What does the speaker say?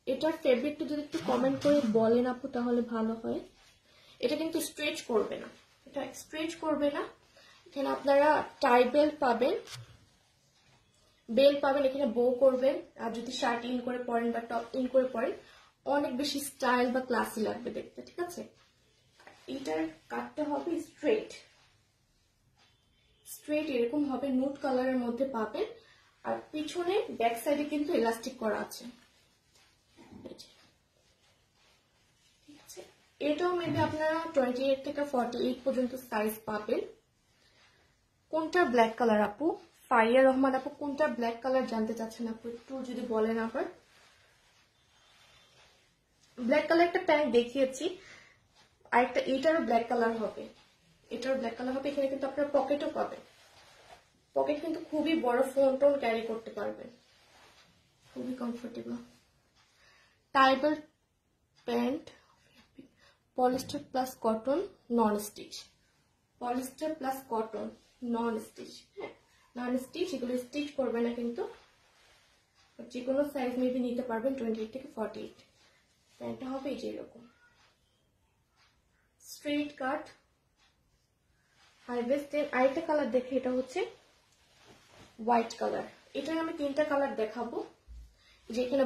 এটার ফেব্রিকটা যদি একটু কমেন্ট করে বলেন আপু তাহলে ভালো হয়। এটা কিন্তু স্ট্রেচ করবে না, এটা স্ট্রেচ করবে না। এখানে আপনারা টাই বেল্ট পাবেন, এখানে বো করবেন। আর যদি শার্ট ইন করে পরেন বা টপ ইন করে পরেন অনেক বেশি স্টাইল বা ক্লাসি লাগবে দেখতে, ঠিক আছে। এটার কাটটা হবে স্ট্রেট এরকম হবে, নুড কালারের মধ্যে পাবেন। আর পিছনে ব্যাক সাইডে কিন্তু ইলাস্টিক করা আছে, ঠিক আছে। এটাও মেবি আপনারা 28 থেকে 48 পর্যন্ত সাইজ পাবেন। কোনটা ব্ল্যাক কালার আপু? ফারিয়া রহমান আপু কোনটা ব্ল্যাক কালার জানতে চাচ্ছেন আপু, একটু যদি বলেন। আবার ব্ল্যাক কালার একটা প্যান্ট দেখিয়েছি, আর একটা এটারও ব্ল্যাক কালার হবে, এখানে কিন্তু আপনার পকেটও পাবেন। পকেট কিন্তু খুবই বড়, ফোন টোন ক্যারি করতে পারবেন, খুবই কমফোর্টেবল। টাইবল pant, polyester plus cotton non stitch, polyester plus cotton non stitch. হ্যাঁ, নন স্টিচ, এগুলো স্টিচ করবে না কিন্তু। যে কোনো সাইজ মেবি নিতে পারবেন 28 থেকে 48। প্যান্টটা হবে এই যে এরকম স্ট্রেট কাট হাই ওয়েস্ট। আরেকটা কালার দেখে, এটা হচ্ছে হোয়াইট কালার। এটার আমি 3টা কালার দেখাবো, যে এখানে